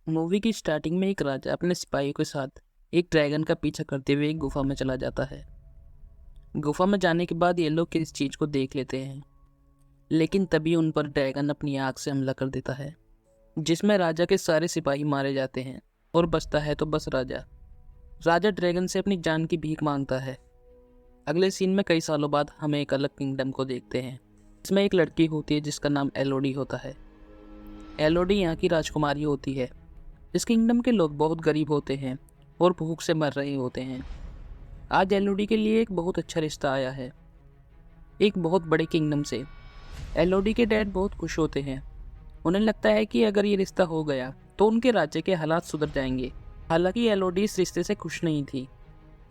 Movie की starting में एक राजा अपने सिपाहियों के साथ एक ड्रैगन का पीछा करते हुए एक गुफा में चला जाता है। गुफा में जाने के बाद ये लोग किस चीज को देख लेते हैं, लेकिन तभी उन पर ड्रैगन अपनी आग से हमला कर देता है, जिसमें राजा के सारे सिपाही मारे जाते हैं और बचता है तो बस राजा। राजा ड्रैगन से अपनी जान की भीख मांगता है। अगले सीन में कई सालों बाद हमें एक अलग किंगडम को देखते हैं। इसमें एक लड़की होती है जिसका नाम एलोडी होता है। एलोडी यहाँ की राजकुमारी होती है। इस किंगडम के लोग बहुत गरीब होते हैं और भूख से मर रहे होते हैं। आज एलोडी के लिए एक बहुत अच्छा रिश्ता आया है, एक बहुत बड़े किंगडम से। एलोडी के डैड बहुत खुश होते हैं। उन्हें लगता है कि अगर ये रिश्ता हो गया तो उनके राज्य के हालात सुधर जाएंगे। हालांकि एलोडी इस रिश्ते से खुश नहीं थी,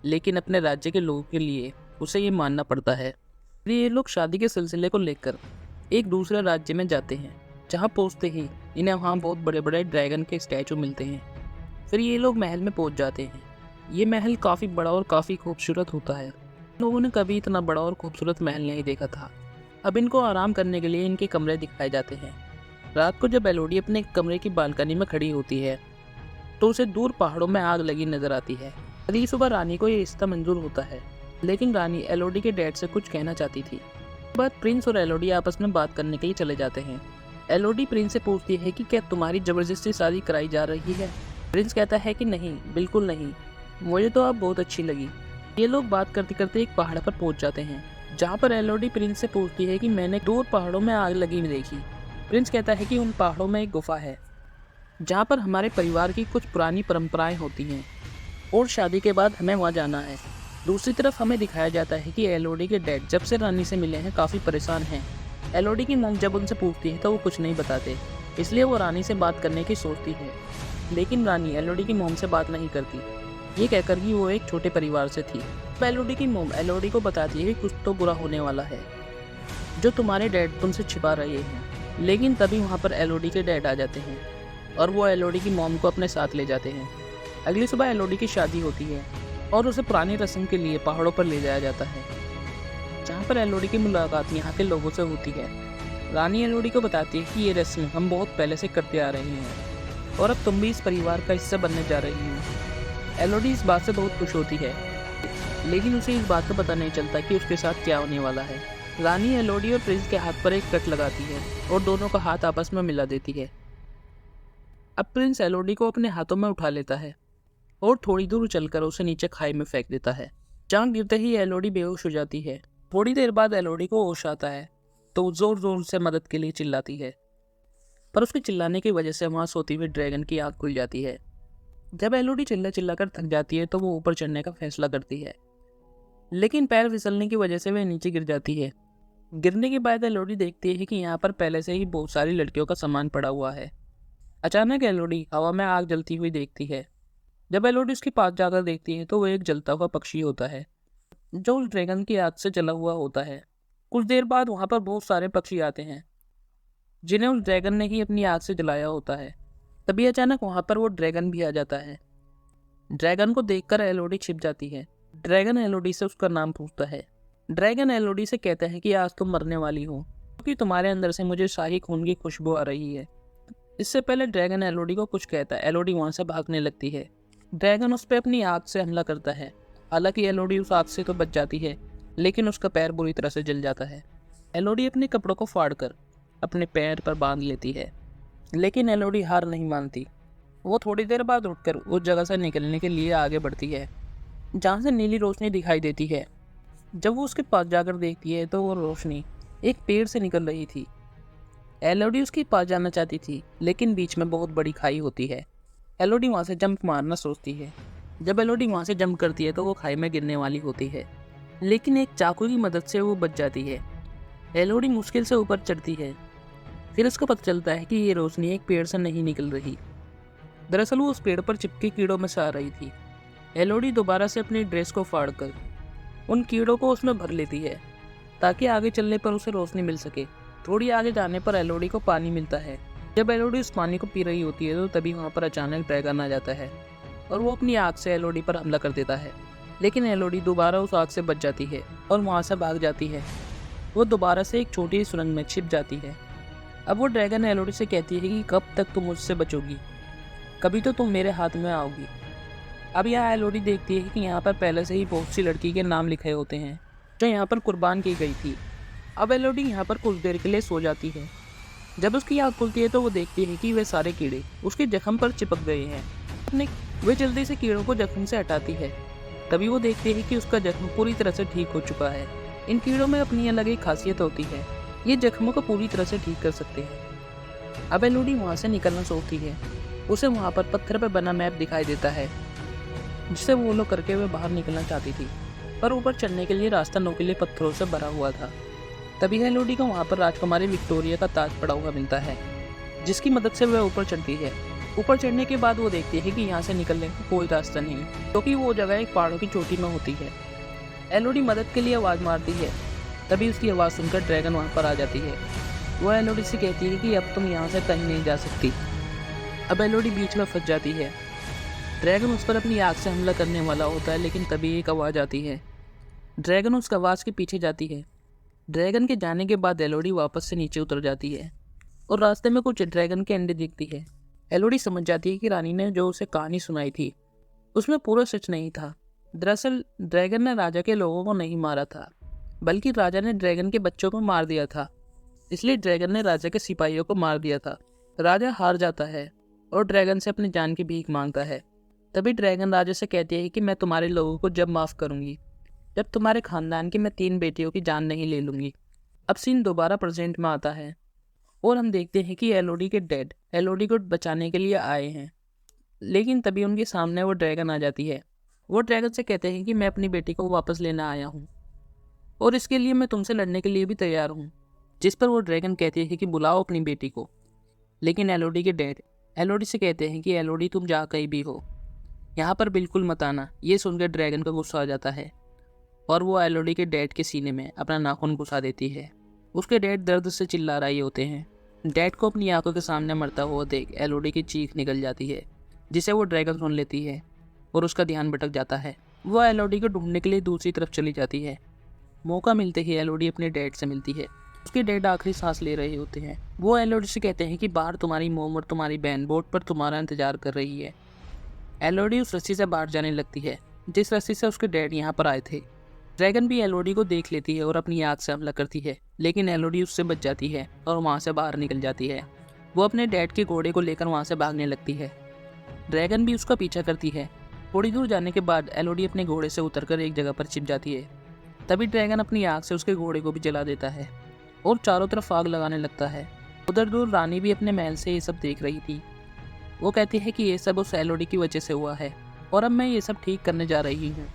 लेकिन अपने राज्य के लोगों के लिए उसे ये मानना पड़ता है। फिर ये लोग शादी के सिलसिले को लेकर एक दूसरे राज्य में जाते हैं। जहाँ पहुँचते ही इन्हें वहाँ बहुत बड़े बड़े ड्रैगन के स्टैचू मिलते हैं। फिर ये लोग महल में पहुँच जाते हैं। ये महल काफ़ी बड़ा और काफ़ी खूबसूरत होता है। लोगों ने कभी इतना बड़ा और खूबसूरत महल नहीं देखा था। अब इनको आराम करने के लिए इनके कमरे दिखाए जाते हैं। रात को जब एलोडी अपने कमरे की बालकनी में खड़ी होती है तो उसे दूर पहाड़ों में आग लगी नजर आती है। अगली सुबह रानी को ये रिश्ता मंजूर होता है, लेकिन रानी एलोडी के डैड से कुछ कहना चाहती थी। बाद प्रिंस और एलोडी आपस में बात करने के लिए चले जाते हैं। एलोडी प्रिंस से पूछती है कि क्या तुम्हारी जबरदस्ती शादी कराई जा रही है। प्रिंस कहता है कि नहीं, बिल्कुल नहीं, मुझे तो आप बहुत अच्छी लगी। ये लोग बात करते करते एक पहाड़ पर पहुंच जाते हैं, जहाँ पर एलोडी प्रिंस से पूछती है कि मैंने दूर पहाड़ों में आग लगी देखी। प्रिंस कहता है कि उन पहाड़ों में एक गुफा है जहाँ पर हमारे परिवार की कुछ पुरानी परंपराएं होती हैं और शादी के बाद हमें वहाँ जाना है। दूसरी तरफ हमें दिखाया जाता है कि एलोडी के डैड जब से रानी से मिले हैं काफ़ी परेशान हैं। एलोडी की मॉम जब उनसे पूछती है तो वो कुछ नहीं बताते, इसलिए वो रानी से बात करने की सोचती है। लेकिन रानी एलोडी की मॉम से बात नहीं करती, ये कहकर कि वो एक छोटे परिवार से थी। एलोडी की मॉम एलोडी को बताती है कि कुछ तो बुरा होने वाला है जो तुम्हारे डैड तुमसे छिपा रहे हैं। लेकिन तभी वहाँ पर एलोडी के डैड आ जाते हैं और वो एलोडी की मॉम को अपने साथ ले जाते हैं। अगली सुबह एलोडी की शादी होती है और उसे पुरानी रस्म के लिए पहाड़ों पर ले जाया जाता है, जहाँ पर एलोडी की मुलाकात यहाँ के लोगों से होती है। रानी एलोडी को बताती है कि ये रस्म हम बहुत पहले से करते आ रहे हैं और अब तुम भी इस परिवार का हिस्सा बनने जा रही हो। एलोडी इस बात से बहुत खुश होती है, लेकिन उसे इस बात का पता नहीं चलता कि उसके साथ क्या होने वाला है। रानी एलोडी और प्रिंस के हाथ पर एक कट लगाती है और दोनों का हाथ आपस में मिला देती है। अब प्रिंस एलोडी को अपने हाथों में उठा लेता है और थोड़ी दूर चलकर उसे नीचे खाई में फेंक देता है, जहाँ गिरते ही एलोडी बेहोश हो जाती है। थोड़ी देर बाद एलोडी को होश आता है तो जोर जोर से मदद के लिए चिल्लाती है, पर उसके चिल्लाने की वजह से वहाँ सोती हुई ड्रैगन की आँख खुल जाती है। जब एलोडी चिल्ला चिल्ला कर थक जाती है तो वो ऊपर चढ़ने का फैसला करती है, लेकिन पैर फिसलने की वजह से वह नीचे गिर जाती है। गिरने के बाद एलोडी देखती है कि यहाँ पर पहले से ही बहुत सारी लड़कियों का सामान पड़ा हुआ है। अचानक एलोडी हवा में आग जलती हुई देखती है। जब एलोडी उसके पास जाकर देखती है तो वो एक जलता हुआ पक्षी होता है जो उस ड्रैगन की आग से जला हुआ होता है। कुछ देर बाद वहाँ पर बहुत सारे पक्षी आते हैं जिन्हें उस ड्रैगन ने ही अपनी आग से जलाया होता है। तभी अचानक वहाँ पर वो ड्रैगन भी आ जाता है। ड्रैगन को देखकर एलोडी छिप जाती है। ड्रैगन एलोडी से उसका नाम पूछता है। ड्रैगन एलोडी से कहता है कि आज तुम मरने वाली हो, क्योंकि तुम्हारे अंदर से मुझे शाही खून की खुशबू आ रही है। इससे पहले ड्रैगन एलोडी को कुछ कहता है, एलोडी वहाँ से भागने लगती है। ड्रैगन उस पर अपनी आग से हमला करता है। हालांकि एलोडी उस आग से तो बच जाती है, लेकिन उसका पैर बुरी तरह से जल जाता है। एलोडी अपने कपड़ों को फाड़कर अपने पैर पर बांध लेती है, लेकिन एलोडी हार नहीं मानती। वो थोड़ी देर बाद उठकर उस जगह से निकलने के लिए आगे बढ़ती है जहाँ से नीली रोशनी दिखाई देती है। जब वो उसके पास जाकर देखती है तो वो रोशनी एक पेड़ से निकल रही थी। एलोडी उसके पास जाना चाहती थी, लेकिन बीच में बहुत बड़ी खाई होती है। एलोडी वहाँ से जंप मारना सोचती है। जब एलोडी वहाँ से जंप करती है तो वो खाई में गिरने वाली होती है, लेकिन एक चाकू की मदद से वो बच जाती है। एलोडी मुश्किल से ऊपर चढ़ती है। फिर उसको पता चलता है कि ये रोशनी एक पेड़ से नहीं निकल रही, दरअसल वो उस पेड़ पर चिपके कीड़ों में से आ रही थी। एलोडी दोबारा से अपनी ड्रेस को फाड़कर उन कीड़ों को उसमें भर लेती है ताकि आगे चलने पर उसे रोशनी मिल सके। थोड़ी आगे जाने पर एलोडी को पानी मिलता है। जब एलोडी उस पानी को पी रही होती है तो तभी वहाँ पर अचानक ड्रैगन आ जाता है और वो अपनी आग से एलोडी पर हमला कर देता है, लेकिन एलोडी दोबारा उस आग से बच जाती है और वहाँ से भाग जाती है। वो दोबारा से एक छोटी सुरंग में छिप जाती है। अब वो ड्रैगन एलोडी से कहती है कि कब तक तुम मुझसे बचोगी। कभी तो तुम मेरे हाथ में आओगी। अब यहाँ एलोडी देखती है कि यहाँ पर पहले से ही बहुत सी लड़की के नाम लिखे होते हैं जो यहाँ पर कुर्बान की गई थी। अब एलोडी यहाँ पर कुछ देर के लिए सो जाती है। जब उसकी आँख खुलती है तो वो देखती है कि वे सारे कीड़े उसके जख्म पर चिपक गए हैं। वे जल्दी से कीड़ों को जख्म से हटाती है। तभी वो देखती है कि उसका जख्म पूरी तरह से ठीक हो चुका है। इन कीड़ों में अपनी अलग एक खासियत होती है, ये जख्मों को पूरी तरह से ठीक कर सकते हैं। अब एलोडी वहाँ से निकलना सोचती है। उसे वहाँ पर पत्थर पर बना मैप दिखाई देता है जिसे वो लोग करके वे बाहर निकलना चाहती थी, पर ऊपर चढ़ने के लिए रास्ता नुकीले पत्थरों से भरा हुआ था। तभी एलोडी को वहाँ पर राजकुमारी विक्टोरिया का ताज पड़ा हुआ मिलता है, जिसकी मदद से वह ऊपर चढ़ती है। ऊपर चढ़ने के बाद वो देखती है कि यहाँ से निकलने का कोई रास्ता नहीं, क्योंकि वो जगह एक पहाड़ों की चोटी में होती है। एलोडी मदद के लिए आवाज़ मारती है। तभी उसकी आवाज़ सुनकर ड्रैगन वहाँ पर आ जाती है। वो एलोडी से कहती है कि अब तुम यहाँ से कहीं नहीं जा सकती। अब एलोडी बीच में फंस जाती है। ड्रैगन उस पर अपनी आग से हमला करने वाला होता है, लेकिन तभी एक आवाज़ आती है। ड्रैगन उस आवाज़ के पीछे जाती है। ड्रैगन के जाने के बाद एलोडी वापस से नीचे उतर जाती है और रास्ते में कुछ ड्रैगन के अंडे दिखती है। एलोडी समझ जाती है कि रानी ने जो उसे कहानी सुनाई थी उसमें पूरा सच नहीं था। दरअसल ड्रैगन ने राजा के लोगों को नहीं मारा था, बल्कि राजा ने ड्रैगन के बच्चों को मार दिया था। इसलिए ड्रैगन ने राजा के सिपाहियों को मार दिया था। राजा हार जाता है और ड्रैगन से अपनी जान की भीख मांगता है। तभी ड्रैगन राजा से कहती है कि मैं तुम्हारे लोगों को जब माफ़ करूंगी जब तुम्हारे खानदान की मैं 3 बेटियों की जान नहीं ले लूँगी। अब सीन दोबारा प्रेजेंट में आता है और हम देखते हैं कि एलोडी के डैड एलोडी को बचाने के लिए आए हैं, लेकिन तभी उनके सामने वो ड्रैगन आ जाती है। वो ड्रैगन से कहते हैं कि मैं अपनी बेटी को वापस लेना आया हूँ और इसके लिए मैं तुमसे लड़ने के लिए भी तैयार हूँ। जिस पर वो ड्रैगन कहते हैं कि बुलाओ अपनी बेटी को। लेकिन एलोडी के डैड एलोडी से कहते हैं कि एलोडी तुम जहाँ कहीं भी हो यहाँ पर बिल्कुल मत आना। ये सुनकर ड्रैगन को गुस्सा आ जाता है और वो एलोडी के डैड के सीने में अपना नाखून घुसा देती है। उसके डैड दर्द से चिल्ला रहे होते हैं। डैड को अपनी आंखों के सामने मरता हुआ देख एलोडी की चीख निकल जाती है, जिसे वो ड्रैगन सुन लेती है और उसका ध्यान भटक जाता है। वो एलोडी को ढूंढने के लिए दूसरी तरफ चली जाती है। मौका मिलते ही एलोडी अपने डैड से मिलती है। उसके डैड आखिरी सांस ले रहे होते हैं। वो एलोडी से कहते हैं कि बाहर तुम्हारी मोम और तुम्हारी बहन बोट पर तुम्हारा इंतजार कर रही है। एलोडी उस रस्सी से बाहर जाने लगती है जिस रस्सी से उसके डैड यहाँ पर आए थे। ड्रैगन भी एलोडी को देख लेती है और अपनी आग से हमला करती है, लेकिन एलोडी उससे बच जाती है और वहाँ से बाहर निकल जाती है। वो अपने डैड के घोड़े को लेकर वहाँ से भागने लगती है। ड्रैगन भी उसका पीछा करती है। थोड़ी दूर जाने के बाद एलोडी अपने घोड़े से उतरकर एक जगह पर छिप जाती है। तभी ड्रैगन अपनी आग से उसके घोड़े को भी जला देता है और चारों तरफ आग लगाने लगता है। उधर दूर रानी भी अपने महल से ये सब देख रही थी। वो कहती है कि ये सब उस एलोडी की वजह से हुआ है और अब मैं ये सब ठीक करने जा रही हूँ।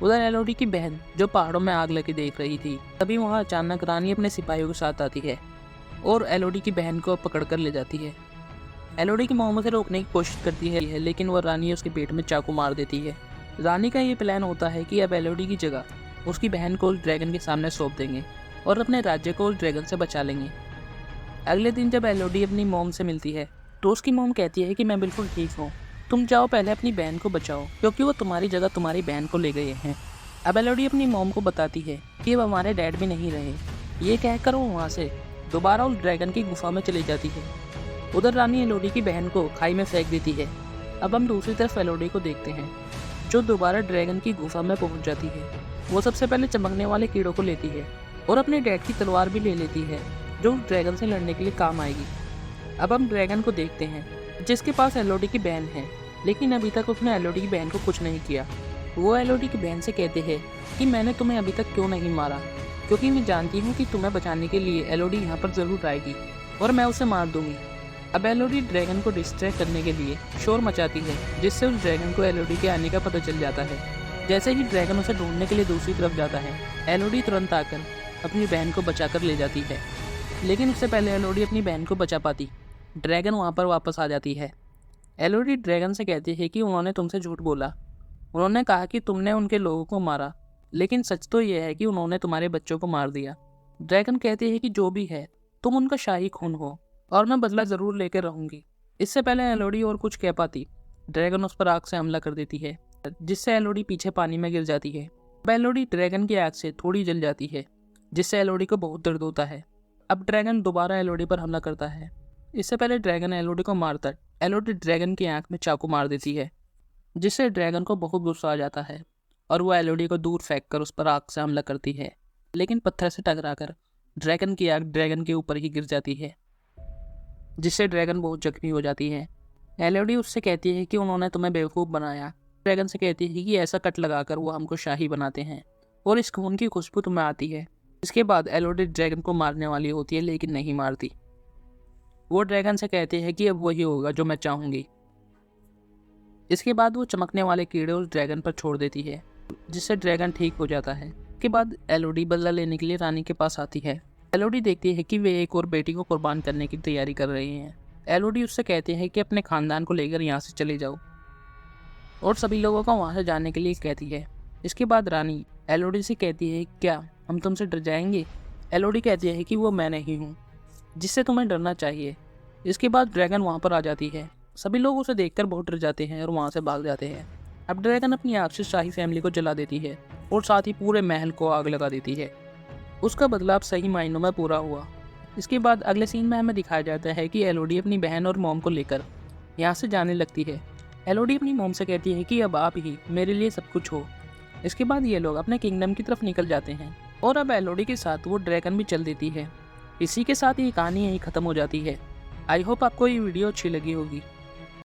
उधर एलोडी की बहन जो पहाड़ों में आग लगी देख रही थी, तभी वहाँ अचानक रानी अपने सिपाहियों के साथ आती है और एलोडी की बहन को पकड़ कर ले जाती है। एलोडी की मोहम्मद से रोकने की कोशिश करती है, लेकिन वह रानी उसके पेट में चाकू मार देती है। रानी का ये प्लान होता है कि अब एलोडी की जगह उसकी बहन को उस ड्रैगन के सामने सौंप देंगे और अपने राज्य को उस ड्रैगन से बचा लेंगे। अगले दिन जब एलोडी अपनी मोम से मिलती है तो उसकी मोम कहती है कि मैं बिल्कुल ठीक हूँ, तुम जाओ पहले अपनी बहन को बचाओ, क्योंकि वो तुम्हारी जगह तुम्हारी बहन को ले गए हैं। अब एलोडी अपनी मोम को बताती है कि अब हमारे डैड भी नहीं रहे। ये कहकर वो वहाँ से दोबारा उस ड्रैगन की गुफा में चली जाती है। उधर रानी एलोडी की बहन को खाई में फेंक देती है। अब हम दूसरी तरफ एलोडी को देखते हैं जो दोबारा ड्रैगन की गुफा में पहुँच जाती है। वो सबसे पहले चमकने वाले कीड़ों को लेती है और अपने डैड की तलवार भी ले लेती है जो उस ड्रैगन से लड़ने के लिए काम आएगी। अब हम ड्रैगन को देखते हैं जिसके पास एलोडी की बहन है, लेकिन अभी तक उसने एलोडी की बहन को कुछ नहीं किया। वो एलोडी की बहन से कहते हैं कि मैंने तुम्हें अभी तक क्यों नहीं मारा, क्योंकि मैं जानती हूँ कि तुम्हें बचाने के लिए एलोडी यहाँ पर ज़रूर आएगी और मैं उसे मार दूंगी। अब एलोडी ड्रैगन को डिस्ट्रैक्ट करने के लिए शोर मचाती है, जिससे उस ड्रैगन को एलोडी के आने का पता चल जाता है। जैसे ही ड्रैगन उसे ढूंढने के लिए दूसरी तरफ जाता है, एलोडी तुरंत आकर अपनी बहन को बचाकर ले जाती है। लेकिन उससे पहले एलोडी अपनी बहन को बचा पाती, ड्रैगन वहाँ पर वापस आ जाती है। एलोडी ड्रैगन से कहती है कि उन्होंने तुमसे झूठ बोला। उन्होंने कहा कि तुमने उनके लोगों को मारा, लेकिन सच तो यह है कि उन्होंने तुम्हारे बच्चों को मार दिया। ड्रैगन कहती है कि जो भी है तुम उनका शाही खून हो और मैं बदला ज़रूर लेकर रहूँगी। इससे पहले एलोडी और कुछ कह पाती, ड्रैगन उस पर आग से हमला कर देती है, जिससे एलोडी पीछे पानी में गिर जाती है। अब एलोडी ड्रैगन की आग से थोड़ी जल जाती है, जिससे एलोडी को बहुत दर्द होता है। अब ड्रैगन दोबारा एलोडी पर हमला करता है। इससे पहले ड्रैगन एलोडी को मारता एलोडी ड्रैगन की आंख में चाकू मार देती है, जिससे ड्रैगन को बहुत गुस्सा आ जाता है और वो एलोडी को दूर फेंक कर उस पर आग से हमला करती है, लेकिन पत्थर से टकराकर ड्रैगन की आग ड्रैगन के ऊपर ही गिर जाती है, जिससे ड्रैगन बहुत जख्मी हो जाती है। एलोडी उससे कहती है कि उन्होंने तुम्हें बेवकूफ़ बनाया। ड्रैगन से कहती है कि ऐसा कट लगाकर वो हमको शाही बनाते हैं और इस खून की खुशबू तुम्हें आती है। इसके बाद एलोडी ड्रैगन को मारने वाली होती है, लेकिन नहीं मारती। वो ड्रैगन से कहते हैं कि अब वही होगा जो मैं चाहूँगी। इसके बाद वो चमकने वाले कीड़े उस ड्रैगन पर छोड़ देती है, जिससे ड्रैगन ठीक हो जाता है। इसके बाद एलोडी बदला लेने के लिए रानी के पास आती है। एलोडी देखती है कि वे एक और बेटी को कुर्बान करने की तैयारी कर रहे हैं। एलोडी उससे कहते हैं कि अपने खानदान को लेकर यहाँ से चले जाओ और सभी लोगों को वहाँ से जाने के लिए कहती है। इसके बाद रानी एलोडी से कहती है, क्या हम तुमसे डर जाएंगे? एलोडी कहती है कि वो मैं नहीं हूँ जिससे तुम्हें डरना चाहिए। इसके बाद ड्रैगन वहाँ पर आ जाती है। सभी लोग उसे देखकर बहुत डर जाते हैं और वहाँ से भाग जाते हैं। अब ड्रैगन अपनी आग से शाही फैमिली को जला देती है और साथ ही पूरे महल को आग लगा देती है। उसका बदलाव सही मायनों में पूरा हुआ। इसके बाद अगले सीन में हमें दिखाया जाता है कि एलोडी अपनी बहन और मॉम को लेकर यहाँ से जाने लगती है। एलोडी अपनी मॉम से कहती है कि अब आप ही मेरे लिए सब कुछ हो। इसके बाद ये लोग अपने किंगडम की तरफ निकल जाते हैं और अब एलोडी के साथ वो ड्रैगन भी चल देती है। इसी के साथ ये कहानी यहीं ख़त्म हो जाती है। आई होप आपको ये वीडियो अच्छी लगी होगी।